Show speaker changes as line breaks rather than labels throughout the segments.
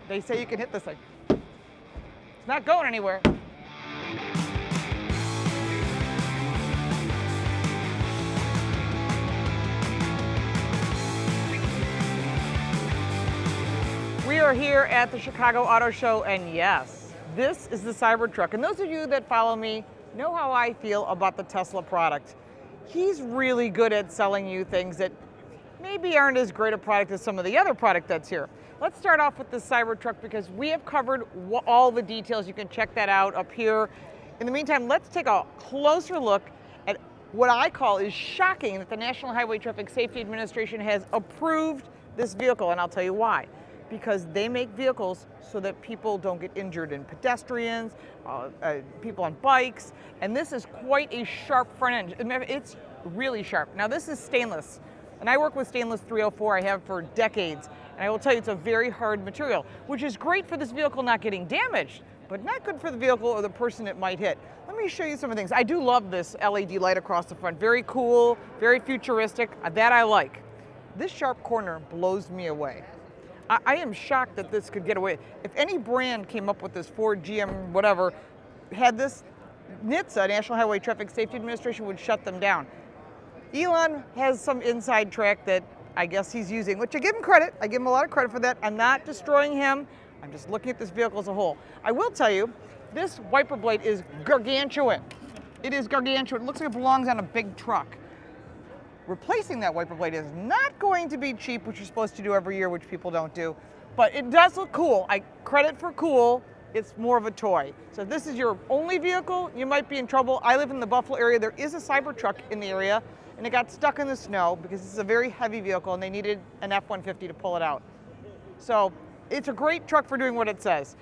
They say you can hit this thing. It's not going anywhere. We are here at the Chicago Auto Show, and yes, this is the Cybertruck. And those of you that follow me know how I feel about the Tesla product. He's really good at selling you things that maybe aren't as great a product as some of the other product that's here. Let's start off with the Cybertruck because we have covered all the details. You can check that out up here. In the meantime, let's take a closer look at what I call is shocking that the National Highway Traffic Safety Administration has approved this vehicle, and I'll tell you why. Because they make vehicles so that people don't get injured, in pedestrians, people on bikes, and this is quite a sharp front end. It's really sharp. Now this is stainless, and I work with stainless 304, I have for decades, and I will tell you it's a very hard material, which is great for this vehicle not getting damaged, but not good for the vehicle or the person it might hit. Let me show you some of the things. I do love this LED light across the front. Very cool, very futuristic, that I like. This sharp corner blows me away. I am shocked that this could get away. If any brand came up with this, Ford, GM, whatever, had this, NHTSA, National Highway Traffic Safety Administration, would shut them down. Elon has some inside track that I guess he's using, which I give him credit. I give him a lot of credit for that. I'm not destroying him. I'm just looking at this vehicle as a whole. I will tell you, this wiper blade is gargantuan. It is gargantuan. It looks like it belongs on a big truck. Replacing that wiper blade is not going to be cheap, which you're supposed to do every year, which people don't do, but it does look cool. I credit for cool. It's more of a toy. So if this is your only vehicle, you might be in trouble. I live in the Buffalo area. There is a Cybertruck in the area, and it got stuck in the snow because it's a very heavy vehicle, and they needed an F-150 to pull it out. So it's a great truck for doing what it says.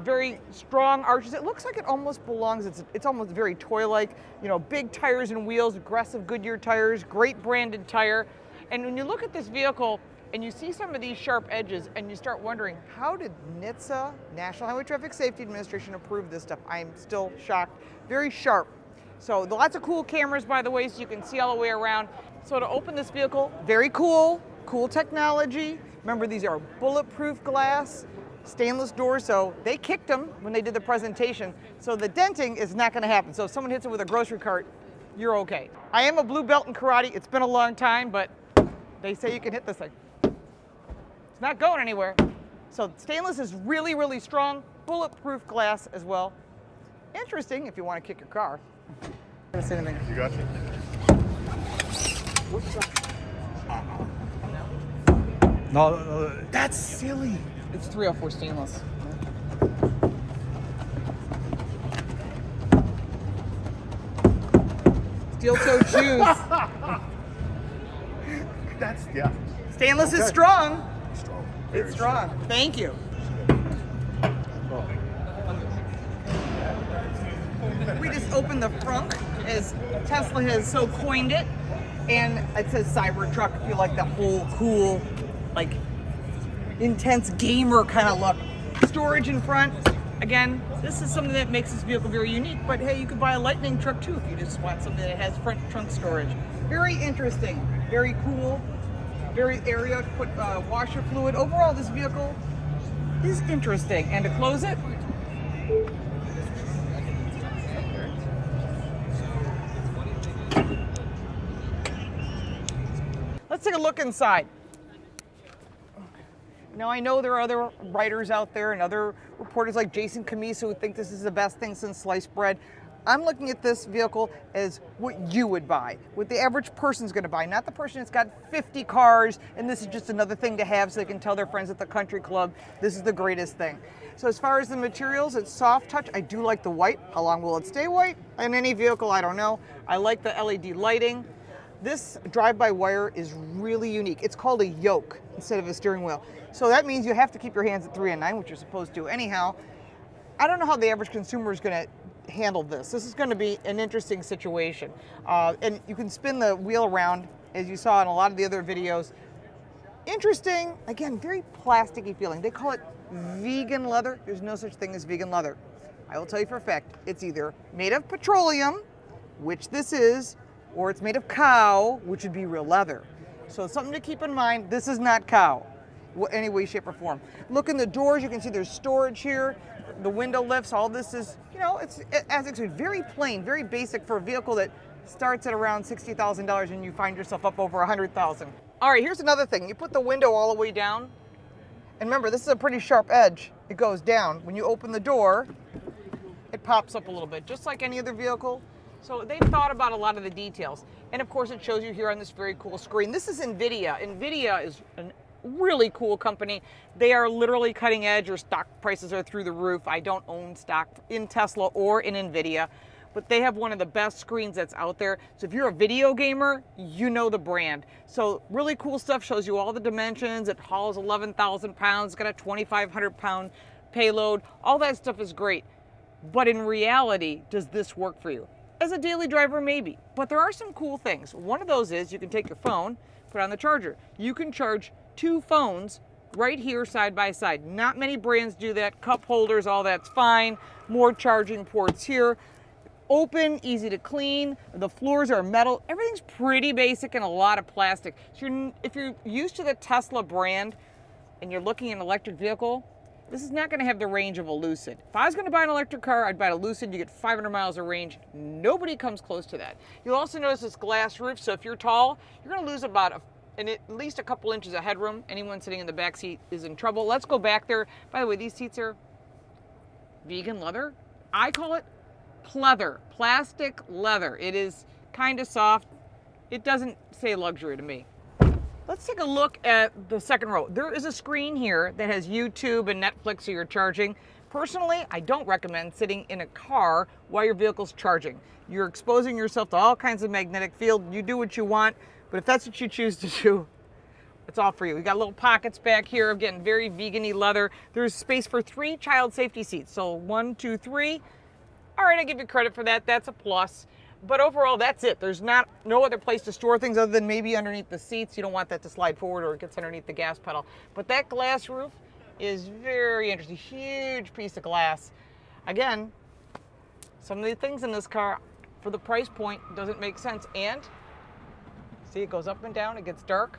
Very strong arches. It looks like it almost belongs, it's almost very toy-like, you know, big tires and wheels, aggressive Goodyear tires, great branded tire. And when you look at this vehicle and you see some of these sharp edges and you start wondering, how did NHTSA, National Highway Traffic Safety Administration, approve this stuff? I'm still shocked. Very sharp. So lots of cool cameras, by the way, so you can see all the way around. So to open this vehicle, very cool, cool technology. Remember, these are bulletproof glass, stainless doors, so they kicked them when they did the presentation. So the denting is not gonna happen. So if someone hits it with a grocery cart, you're okay. I am a blue belt in karate. It's been a long time, but they say you can hit this thing. It's not going anywhere. So stainless is really, really strong. Bulletproof glass as well. Interesting if you want to kick your car. I'm gonna say anything.
You got you.
What's that?
No,
That's silly. It's 304 stainless. Steel-toed shoes.
That's, yeah.
Stainless is strong. It's strong. Thank you. We just opened the front as Tesla has so coined it, and it says Cybertruck. If you like the whole cool, like intense gamer kind of look. Storage in front. Again, this is something that makes this vehicle very unique, but hey, you could buy a Lightning truck too if you just want something that has front trunk storage. Very interesting, very cool, very area to put washer fluid. Overall, this vehicle is interesting. And to close it, let's take a look inside. Now, I know there are other writers out there and other reporters like Jason Camiso who think this is the best thing since sliced bread. I'm looking at this vehicle as what you would buy, what the average person's gonna buy, not the person that's got 50 cars and this is just another thing to have so they can tell their friends at the country club, this is the greatest thing. So as far as the materials, it's soft touch. I do like the white. How long will it stay white? In any vehicle, I don't know. I like the LED lighting. This drive-by-wire is really unique. It's called a yoke instead of a steering wheel. So that means you have to keep your hands at 3 and 9, which you're supposed to anyhow. I don't know how the average consumer is gonna handle this. This is gonna be an interesting situation. And you can spin the wheel around, as you saw in a lot of the other videos. Interesting, again, very plasticky feeling. They call it vegan leather. There's no such thing as vegan leather. I will tell you for a fact, it's either made of petroleum, which this is, or it's made of cow, which would be real leather. So something to keep in mind, this is not cow. any way, shape, or form. Look in the doors, you can see there's storage here. The window lifts, all this is, you know, it's as expected, very plain, very basic for a vehicle that starts at around $60,000 and you find yourself up over $100,000. All right, here's another thing. You put the window all the way down, and remember, this is a pretty sharp edge. It goes down. When you open the door, it pops up a little bit, just like any other vehicle. So they've thought about a lot of the details. And of course, it shows you here on this very cool screen. This is NVIDIA. NVIDIA is a really cool company. They are literally cutting edge. Their stock prices are through the roof. I don't own stock in Tesla or in NVIDIA, but they have one of the best screens that's out there. So if you're a video gamer, you know the brand. So really cool stuff, shows you all the dimensions. It hauls 11,000 pounds, it's got a 2,500 pound payload. All that stuff is great. But in reality, does this work for you? As a daily driver, maybe. But there are some cool things. One of those is you can take your phone, put it on the charger. You can charge 2 phones right here side by side. Not many brands do that. Cup holders, all that's fine. More charging ports here. Open, easy to clean. The floors are metal. Everything's pretty basic and a lot of plastic. So if you're used to the Tesla brand and you're looking at an electric vehicle, this is not going to have the range of a Lucid. If I was going to buy an electric car, I'd buy a Lucid. You get 500 miles of range. Nobody comes close to that. You'll also notice this glass roof. So if you're tall, you're going to lose about at least a couple inches of headroom. Anyone sitting in the back seat is in trouble. Let's go back there. By the way, these seats are vegan leather. I call it pleather, plastic leather. It is kind of soft. It doesn't say luxury to me. Let's take a look at the second row. There is a screen here that has YouTube and Netflix, so you're charging. Personally, I don't recommend sitting in a car while your vehicle's charging. You're exposing yourself to all kinds of magnetic field. You do what you want, but if that's what you choose to do, it's all for you. We got little pockets back here, again, very vegan-y leather. There's space for 3 child safety seats. So 1, 2, 3. All right, I give you credit for that. That's a plus. But overall, that's it. There's no other place to store things other than maybe underneath the seats. You don't want that to slide forward or it gets underneath the gas pedal. But that glass roof is very interesting. Huge piece of glass. Again, some of the things in this car for the price point doesn't make sense. And see, it goes up and down. It gets dark.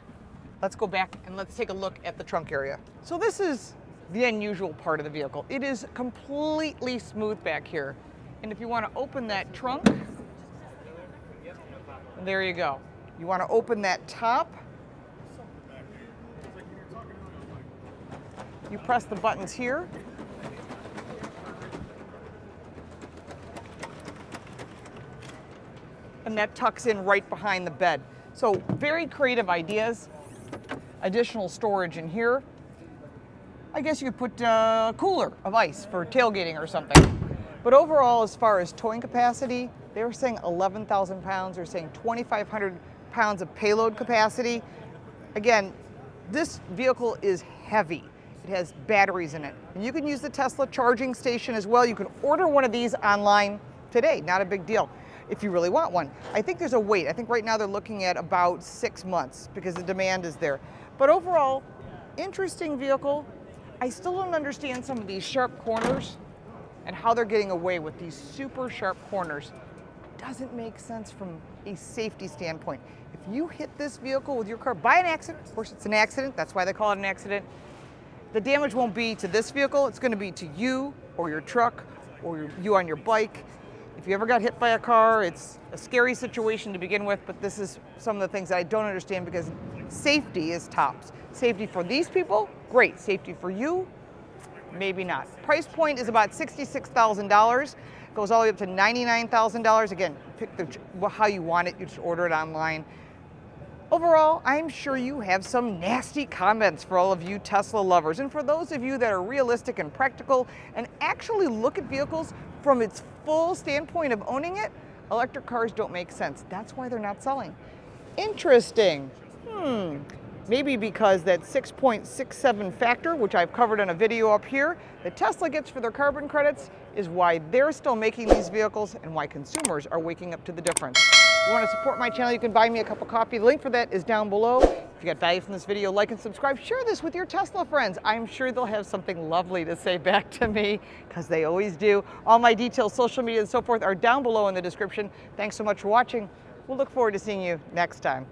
Let's go back and let's take a look at the trunk area. So this is the unusual part of the vehicle. It is completely smooth back here. And if you want to open that trunk, there you go. You want to open that top. You press the buttons here. And that tucks in right behind the bed. So very creative ideas. Additional storage in here. I guess you could put a cooler of ice for tailgating or something. But overall, as far as towing capacity, they were saying 11,000 pounds. They're saying 2,500 pounds of payload capacity. Again, this vehicle is heavy. It has batteries in it. And you can use the Tesla charging station as well. You can order one of these online today. Not a big deal if you really want one. I think there's a wait. I think right now they're looking at about 6 months because the demand is there. But overall, interesting vehicle. I still don't understand some of these sharp corners and how they're getting away with these super sharp corners. Doesn't make sense from a safety standpoint. If you hit this vehicle with your car by an accident, of course it's an accident, that's why they call it an accident, the damage won't be to this vehicle, it's gonna be to you or your truck or you on your bike. If you ever got hit by a car, it's a scary situation to begin with, but this is some of the things that I don't understand because safety is tops. Safety for these people, great. Safety for you, maybe not. Price point is about $66,000. Goes all the way up to $99,000. Again, pick how you want it. You just order it online. Overall, I'm sure you have some nasty comments for all of you Tesla lovers. And for those of you that are realistic and practical and actually look at vehicles from its full standpoint of owning it, electric cars don't make sense. That's why they're not selling. Interesting. Maybe because that 6.67 factor, which I've covered in a video up here, that Tesla gets for their carbon credits is why they're still making these vehicles and why consumers are waking up to the difference. If you want to support my channel, you can buy me a cup of coffee. The link for that is down below. If you got value from this video, like and subscribe. Share this with your Tesla friends. I'm sure they'll have something lovely to say back to me, because they always do. All my details, social media, and so forth are down below in the description. Thanks so much for watching. We'll look forward to seeing you next time.